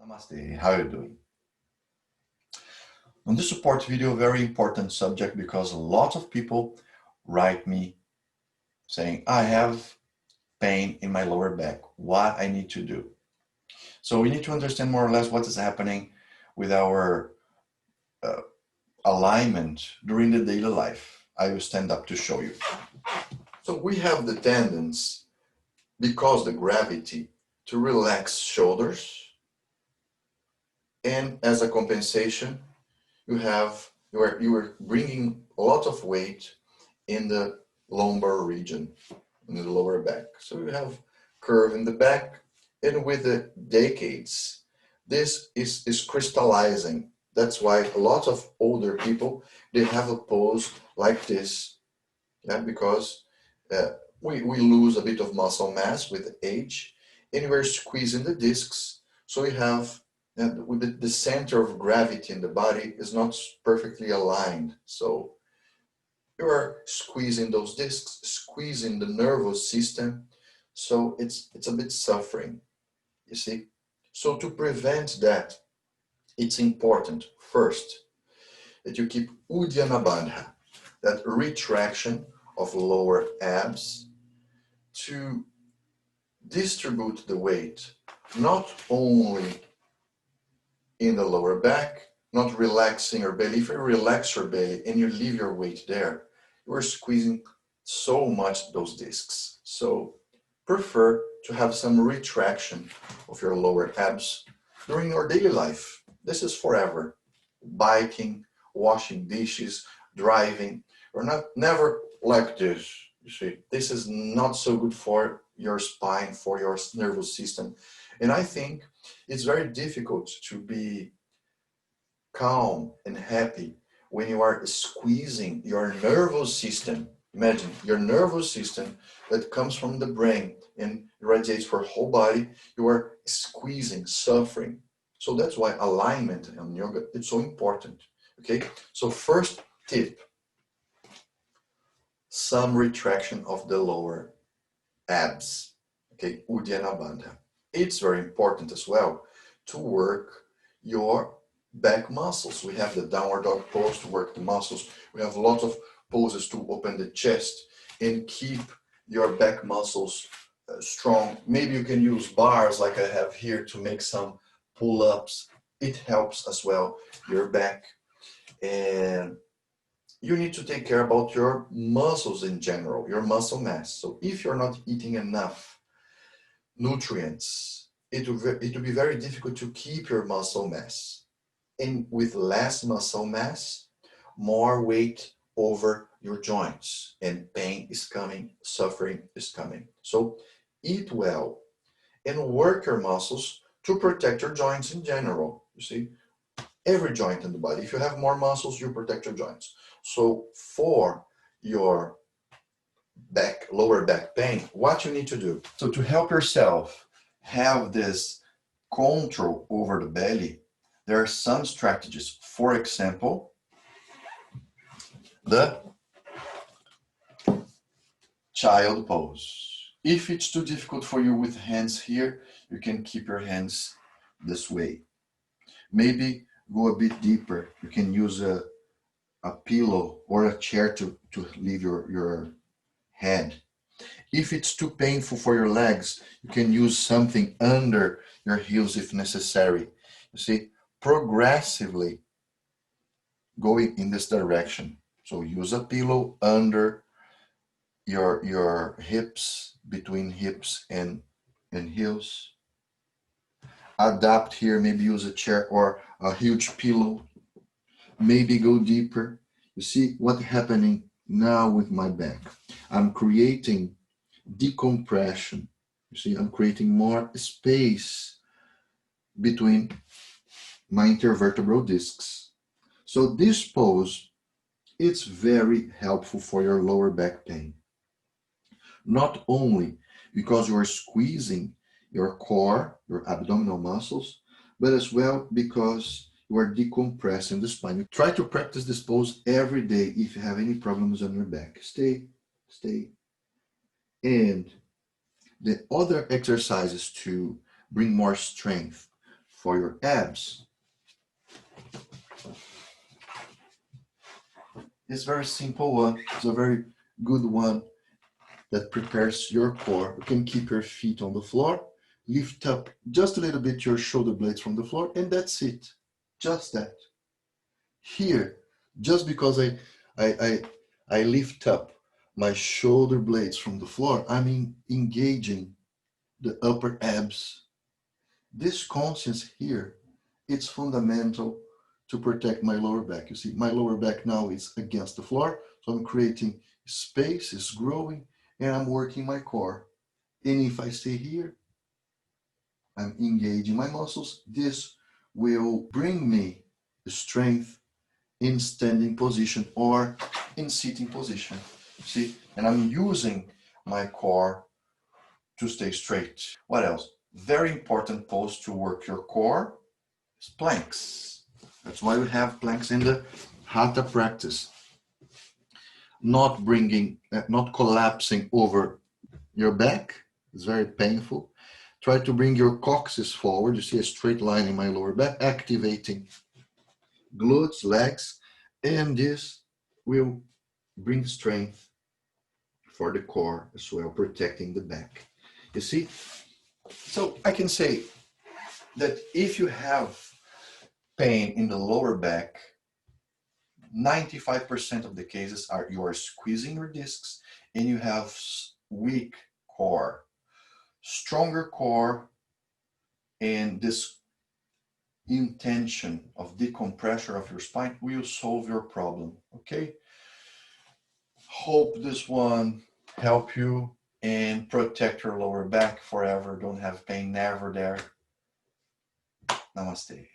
Namaste, how are you doing? On this support video, very important subject because a lot of people write me saying, I have pain in my lower back, what I need to do. So we need to understand more or less what is happening with our alignment during the daily life. I will stand up to show you. So we have the tendency, because the gravity, to relax shoulders, and as a compensation, you are bringing a lot of weight in the lumbar region, in the lower back. So you have curve in the back, and with the decades, this is crystallizing. That's why a lot of older people, they have a pose like this, yeah, because we lose a bit of muscle mass with age, and we're squeezing the discs, so we have with the center of gravity in the body is not perfectly aligned. So you are squeezing those discs, squeezing the nervous system. So it's a bit suffering, you see. So to prevent that, it's important first that you keep Uddiyana Bandha, that retraction of lower abs, to distribute the weight not only in the lower back, not relaxing your belly. If you relax your belly and you leave your weight there, you are squeezing so much those discs. So prefer to have some retraction of your lower abs during your daily life. This is forever. Biking, washing dishes, driving, or never like this. You see, this is not so good for your spine, for your nervous system. And I think it's very difficult to be calm and happy when you are squeezing your nervous system. Imagine your nervous system that comes from the brain and radiates for whole body. You are squeezing, suffering. So that's why alignment in yoga is so important. Okay, so first tip, some retraction of the lower abs. Okay, Uddiyana Bandha. It's very important as well to work your back muscles. We have the downward dog pose to work the muscles. We have a lot of poses to open the chest and keep your back muscles strong. Maybe you can use bars like I have here to make some pull-ups. It helps as well your back. And you need to take care about your muscles in general, your muscle mass. So if you're not eating enough nutrients, it will be very difficult to keep your muscle mass. And with less muscle mass, more weight over your joints, and pain is coming, suffering is coming. So eat well and work your muscles to protect your joints in general. You see, every joint in the body. If you have more muscles, you protect your joints. So for your back, lower back pain, what you need to do. So to help yourself have this control over the belly, there are some strategies. For example, the child pose. If it's too difficult for you with hands here, you can keep your hands this way. Maybe go a bit deeper. You can use a pillow or a chair to leave your head. If it's too painful for your legs, you can use something under your heels if necessary. You see, progressively going in this direction. So use a pillow under your hips, between hips and heels. Adapt here, maybe use a chair or a huge pillow. Maybe go deeper. You see what's happening now with my back. I'm creating decompression. You see, I'm creating more space between my intervertebral discs. So this pose, it's very helpful for your lower back pain. Not only because you are squeezing your core, your abdominal muscles, but as well because you are decompressing the spine. You try to practice this pose every day if you have any problems on your back. Stay. And the other exercises to bring more strength for your abs. It's a very simple one. It's a very good one that prepares your core. You can keep your feet on the floor, lift up just a little bit your shoulder blades from the floor, and that's it. Just that. Here, just because I lift up my shoulder blades from the floor, I'm engaging the upper abs. This conscience here, it's fundamental to protect my lower back. You see, my lower back now is against the floor, so I'm creating space, it's growing, and I'm working my core. And if I stay here, I'm engaging my muscles. This will bring me the strength in standing position or in sitting position. See, and I'm using my core to stay straight. What else? Very important pose to work your core is planks. That's why we have planks in the hatha practice. Not collapsing over your back. It's very painful. Try to bring your coccyx forward. You see a straight line in my lower back, activating glutes, legs, and this will bring strength for the core as well, protecting the back. You see? So I can say that if you have pain in the lower back, 95% of the cases are you are squeezing your discs and you have weak core. Stronger core and this intention of decompression of your spine will solve your problem. Okay? Hope this one help you and protect your lower back forever. Don't have pain never there. Namaste.